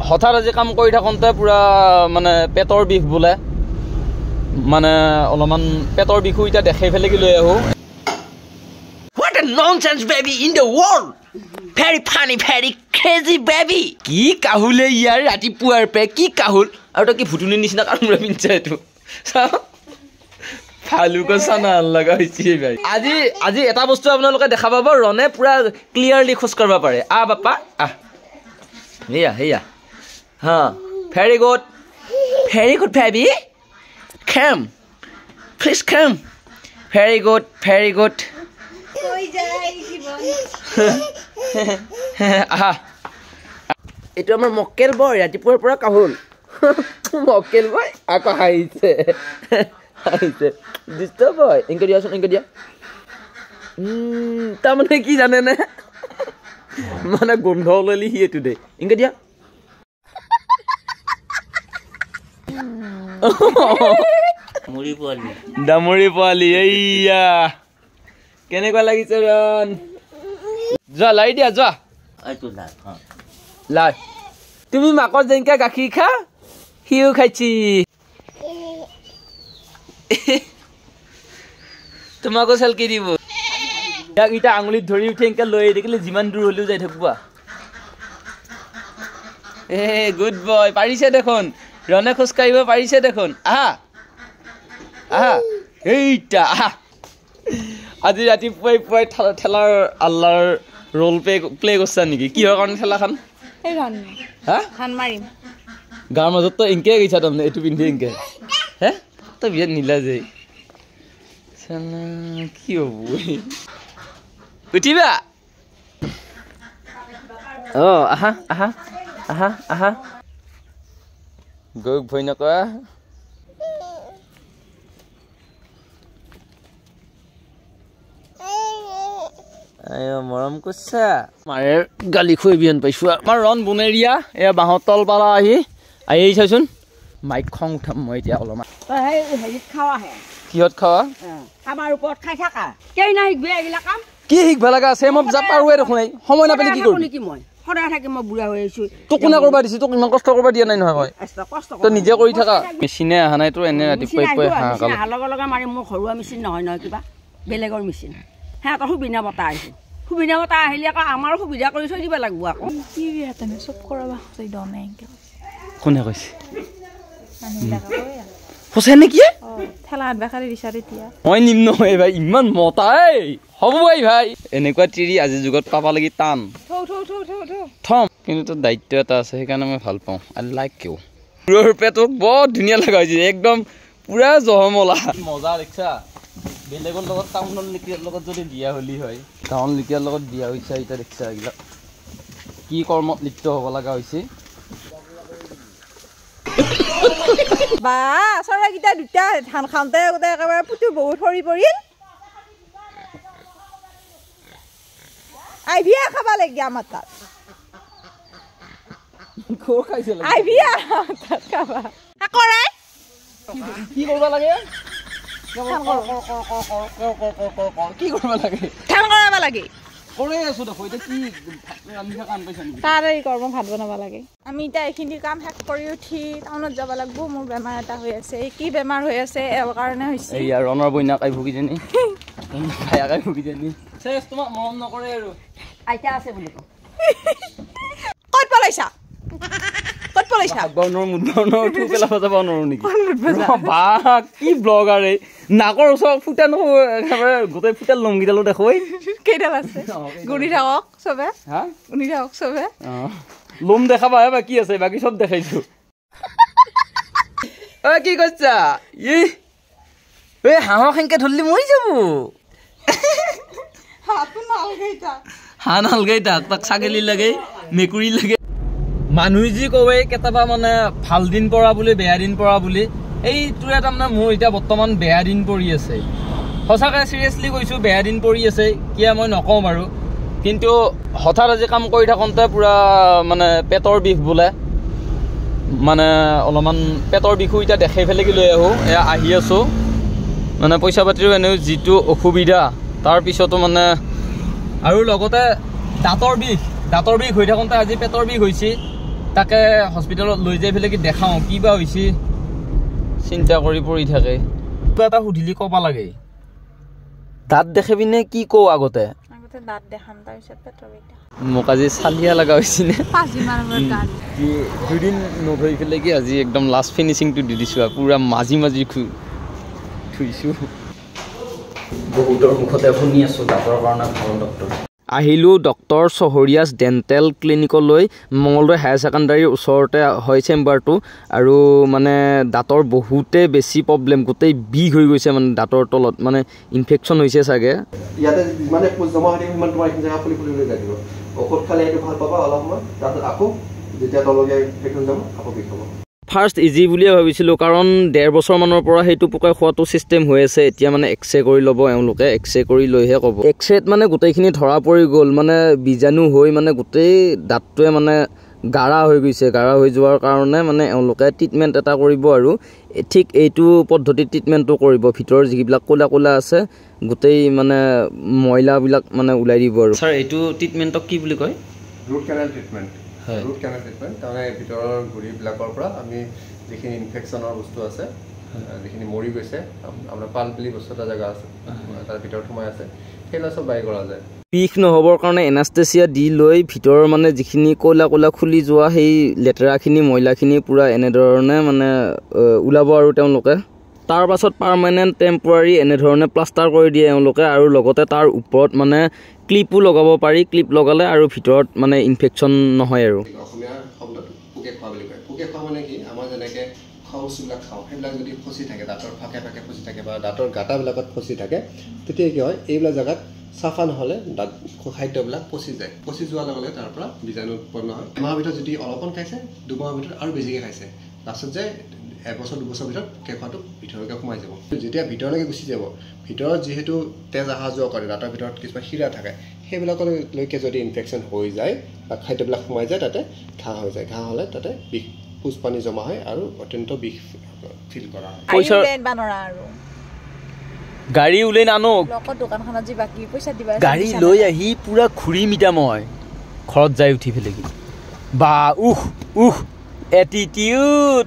হঠাৎ আজি কাম কৰি থাকোঁতে পুৰা মানে পেটৰ বিষ বোলে মানে অলপমান পেটৰ বিষো এতিয়া দেখাই ফেলে কি লৈ আহোঁ What a nonsense baby in the world Very funny very crazy baby কি কাহুলে ইয়াৰ ৰাতিপুৱাৰ পে কি কাহুল আৰু তো কি ভুটুনি নিচিনা কামৰা পিনছে এটো ফালু ক সানা লগা হৈছে ভাই আজি এটা বস্তু আপোনালোকে দেখা পাব ৰনে পুৰা ক্লিয়াৰলি খোজ কৰিব পাৰে বাপা হেয়া Huh. Very good baby. Come. Please come. Very good. Itu amar mokkel boy. Ratipur pura kahul. Mokkel boy. Aku haise. Disturb boy. Ingka dia. Tamane ki jane na? Mana gondhol lali here today. Ingka dia. Damuri poali এইয়া কেনেকুৱা লাগিছে ৰন যা লাই দিয়া যা আইতো না লাই তুমি মাকৰ জেংকা গাখীৰ খা হিউ খাইছি তোমাকো সেলকি দিব ইয়াক ইটা আঙুলিত ধৰি উঠেংকা লৈ দেখিলে যিমান দূৰ হলিও যাই থাকবা গুড বয় পাৰিছে দেখোন ৰনে খোজ কাঢ়িব পাৰিছে দেখোন এইটা আজি ৰাতিপুৱাই ঠেলাৰ আল্লাৰ ৰোল প্লে কৰিছা নেকি কিহৰ কাৰণে ঠেলাখন ধান মাৰিম গাঁৱৰ মাজত তো এনকে গৈছা তাৰমানে এইটো পিন্ধি এনকে তই বিয়াত নিলা যে কি হ'ব উঠিবা আহা গৈ ভয় নকৰা মৰম কৰিছা মাৰে গালি খুৱাই বিয়ান পাইছো আমাৰ ৰন বনেৰিয়া এয়া বাঁহৰ তল পালা আহি চাইচোন মাইক খং উঠাম মই এতিয়া অলপমান কিহত খাৱা আমাৰ ওপৰত খাই থাকা কেই নাই শিকবে এইগিলা কাম কি শিকবা লগা আছে মই যা পাৰোৱে দেখোন সময় নাপালে কি কৰিবি কি মই সদায় থাকি মই বুঢ়া হৈ আছো তোক কোনে কৰবা দিছি তোক ইমান কষ্ট কৰবা দিয়া নাই নহয় মই তই নিজে কৰি থাকা মেচিনে আহা নাই তোৰ এনে ৰাতিপুৱাই লগা মাৰি মোৰ ঘৰুৱা মেচিন নহয় কিবা বেলেগৰ মেচিন তই সুবিধা বতা আহিছো সুবিধা বতা আহিলে আকৌ আমাৰ সুবিধা কৰি থৈ দিব লাগিব আকৌ কি তেনে চব কৰাবা কোনে কৈছে সঁচাই নেকি মই নিম নহয় ভাই ইমান মতা হ'ব ভাই এনেকুৱা তিৰি আজিৰ যুগত পাবা লাগি টান থম কিন্তু তোৰ দায়িত্ব এটা আছে সেইকাৰণে মই ভাল পাওঁ আই লাইক ইউ পুৰৰ পেটক বৰ ধুনীয়া লগা হৈছে একদম পুৰা জহমলা মজা দেখিছা বেলেগৰ লগত টাউনৰ লিকিয়াৰ লগত যদি বিয়া হলি হয় টাউন লিকিয়াৰ লগত বিয়া হৈছে এতিয়া দেখিছা এইবিলাক কি কৰ্মত লিপ্ত হ'ব লগা হৈছে বা চৰাইকেইটা দুটা ধান খাওঁতে একেবাৰে পুতু বহুত সৰি পৰিল আইভিয়া খাবা লাগে আমাৰ তাত আইভিয়া খাবা কৰাই কি কৰিব লাগে কি কৰিব লাগে ধান কৰাব লাগে কৰে আছো দেখো এতিয়া কি আমি কাম পাইছা নেকি তাৰ এই কৰ্ম ভাত বনাব লাগে আমি এতিয়া এইখিনি কাম শেষ কৰি উঠি টাউনত যাব লাগিব মোৰ বেমাৰ এটা হৈ আছে কি বেমাৰ হৈ আছে এৰ কাৰণে হৈছে এইয়া ৰণৰ বইনাকাই ভুগিজনী ভায়াকাই ভুগিজনী শেষ তোমাক মৰম নকৰে আৰু আইতা আছে বুলি ক'ত পলাইছা বনৰ মুদনৰ উঠু পেলাব যাব নোৱাৰো নেকি বা কি ব্লগাৰ নাকৰ ওচৰত ফুটা নহয় একেবাৰে গোটেই ফুটা লংগিডালো দেখো কেইডাল আছে গুৰি থাকক চবে লোম দেখাবা বাকী আছে বাকী চব দেখাইছো কি কৈছা হাঁহৰ সংখ্যা ধৰিলে মৰি যাব হাঁহ নালগাই তাক ছাগলী লাগে মেকুৰী লাগে মানুহে যি কয় কেতিয়াবা মানে ভাল দিন পৰা বুলি বেয়া দিন পৰা বুলি এইটোৱে তাৰমানে মোৰ এতিয়া বৰ্তমান বেয়া দিন পৰি আছে সঁচাকৈ চিৰিয়াছলি কৈছোঁ বেয়া দিন পৰি আছে কিয় মই নকওঁ বাৰু কিন্তু হঠাৎ আজি কাম কৰি থাকোঁতে পুৰা মানে পেটৰ বিষ বোলে মানে অলপমান পেটৰ বিষো এতিয়া দেখাই ফেলে কি লৈ আহোঁ এয়া আহি আছোঁ মানে পইচা পাতিৰো এনেও যিটো অসুবিধা তাৰপিছতো মানে আৰু লগতে দাঁতৰ বিষ হৈ থাকোঁতে আজি পেটৰ বিষ হৈছে তাকে হস্পিটেলত লৈ যাই পেলাই কি দেখাওঁ কিবা হৈছে চিন্তা কৰি পৰি থাকে কিবা এটা সুধিলি ক'ব লাগে দাঁত দেখাবি নে কি কওঁ আগতে দাঁত দেখাম তাৰপিছত পেটৰ বিষ মোক আজি চালিয়া লগা হৈছে নে কি দুদিন নধৰি পেলাই কি আজি একদম লাষ্ট ফিনিচিংটো দি দিছোঁ আৰু পুৰা মাজি থৈছোঁ বহুতৰ মুখতে শুনি আছোঁ দাঁতৰ কাৰণে ভাল ডক্টৰ আহিলোঁ ডক্টৰ চহৰীয়াছ ডেণ্টেল ক্লিনিকলৈ মঙলদৈ হায়াৰ ছেকেণ্ডাৰীৰ ওচৰতে হয় চেম্বাৰটো আৰু মানে দাঁতৰ বহুতে বেছি প্ৰব্লেম গোটেই বিষ হৈ গৈছে মানে দাঁতৰ তলত মানে ইনফেকশ্যন হৈছে চাগে ইয়াতে যিমানে পোজ জমা হৈ থাকিব সিমান তোমাৰ এইখিনি জেগা ফুলি লৈ যাব ঔষধ খালে এইটো ভাল পাবা অলপ সময় তাৰপিছত আকৌ যেতিয়া তললৈ ইনফেকশ্যন যাব আকৌ বিষ হ'ব ফাৰ্ষ্ট ইজি বুলিয়ে ভাবিছিলোঁ কাৰণ 1.5 বছৰমানৰ পৰা সেইটো পোকাই খোৱাটো ছিষ্টেম হৈ আছে এতিয়া মানে এক্সৰে কৰি ল'ব এওঁলোকে এক্সৰে কৰি লৈহে ক'ব এক্সৰেত মানে গোটেইখিনি ধৰা পৰি গ'ল মানে বীজাণু হৈ মানে গোটেই দাঁতটোৱে মানে গাঢ়া হৈ গৈছে গাঢ়া হৈ যোৱাৰ কাৰণে মানে এওঁলোকে ট্ৰিটমেণ্ট এটা কৰিব আৰু ঠিক এইটো পদ্ধতিত ট্ৰিটমেণ্টটো কৰিব ভিতৰৰ যিবিলাক ক'লা ক'লা আছে গোটেই মানে ময়লাবিলাক মানে ওলাই দিব আৰু ছাৰ এইটো ট্ৰিটমেণ্টক কি বুলি কয় root canal treatment root canal treatment তাৰমানে ভিতৰৰ গুৰিবিলাকৰ পৰা আমি যিখিনি ইনফেকশ্যনৰ বস্তু আছে যিখিনি মৰি গৈছে আপোনাৰ পাল বুলি বস্তু এটা জেগা আছে তাৰ ভিতৰত সোমাই আছে সেইবিলাক চব বাই কৰা যায় বিষ নহ'বৰ কাৰণে এনাষ্টেচিয়া দি লৈ ভিতৰৰ মানে যিখিনি ক'লা ক'লা খুলি যোৱা সেই লেতেৰাখিনি ময়লাখিনি পূৰা এনেধৰণে মানে ওলাব আৰু তেওঁলোকে তাৰ পাছত পাৰ্মানেণ্ট টেম্পৰাৰী এনেধৰণে প্লাষ্টাৰ কৰি দিয়ে এওঁলোকে আৰু লগতে তাৰ ওপৰত মানে ক্লিপো লগাব পাৰি ক্লিপ লগালে আৰু ভিতৰত মানে ইনফেকশ্যন নহয় আৰু অসমীয়া শব্দটো পোকে খোৱা বুলি কয় পোকে খোৱা মানে কি আমাৰ যেনেকৈ খোৱা বস্তুবিলাক খাওঁ সেইবিলাক যদি ফচি থাকে দাঁতৰ ফাকে ফাকে ফচি থাকে বা দাঁতৰ গাঁটাবিলাকত ফচি থাকে তেতিয়া কি হয় এইবিলাক জেগাত চাফা নহ'লে দাঁত খাদ্যবিলাক পচি যায় পচি যোৱাৰ লগে লগে তাৰ পৰা বীজাণু উৎপন্ন হয় এমাহৰ ভিতৰত যদি অলপমান খাইছে 2 মাহৰ ভিতৰত আৰু বেছিকৈ খাইছে লাষ্টত যে 1 বছৰ 2 বছৰ ভিতৰত কেঁকুৱাটো ভিতৰলৈকে সোমাই যাব যেতিয়া ভিতৰলৈকে গুচি যাব ভিতৰত যিহেতু তেজ অহা যোৱা কৰে দাঁতৰ ভিতৰত কিছুমান শিৰা থাকে সেইবিলাকলৈকে যদি ইনফেকশ্যন হৈ যায় বা খাদ্যবিলাক সোমাই যায় তাতে ঘাঁহ হৈ যায় ঘাঁহ হ'লে তাতে বিষ পুজ পানী জমা হয় আৰু অত্যন্ত বিষ ফিল কৰা হয় গাড়ী উলাই নানো দোকানখনত যি বাকী পইচা দিবা গাড়ী লৈ আহি পুৰা ঘূৰি মিটা মই ঘৰত যাই উঠি পেলাই বা এটিটিউড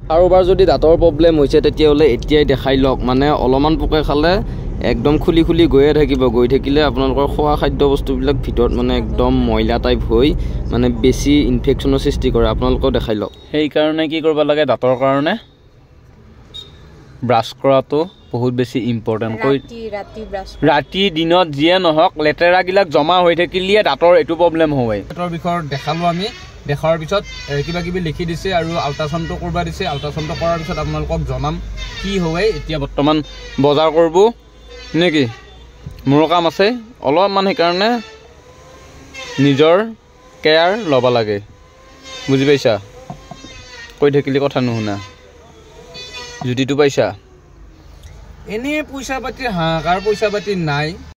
কাৰোবাৰ যদি দাঁতৰ প্ৰব্লেম হৈছে তেতিয়াহ'লে এতিয়াই দেখাই লওক মানে অলপমান পোকে খালে একদম খুলি খুলি গৈয়ে থাকিব গৈ থাকিলে আপোনালোকৰ খোৱা খাদ্য বস্তুবিলাক ভিতৰত মানে একদম ময়লা টাইপ হৈ মানে বেছি ইনফেকশ্যনৰ সৃষ্টি কৰে আপোনালোকেও দেখাই লওক সেইকাৰণে কি কৰিব লাগে দাঁতৰ কাৰণে ব্ৰাছ কৰাটো বহুত বেছি ইম্পৰ্টেণ্ট ৰাতি দিনত যিয়ে নহওক লেতেৰাবিলাক জমা হৈ থাকিলে দাঁতৰ এইটো প্ৰব্লেম হয় দাঁতৰ বিষয়ত দেখালোঁ আমি দেখাৰ পিছত কিবা কিবি লিখি দিছে আৰু আল্ট্ৰাচাউণ্ডটো কৰিব দিছে আল্ট্ৰাচাউণ্ডটো কৰাৰ পিছত আপোনালোকক জনাম কি হয় এতিয়া বৰ্তমান বজাৰ কৰিব নেকি মোৰো কাম আছে অলপমান সেইকাৰণে নিজৰ কেয়াৰ ল'ব লাগে বুজি পাইছা কৈ থাকিলে কথা নুশুনা জুতিটো পাইছা এনে পইচা পাতি হাহাকাৰ পইচা পাতি নাই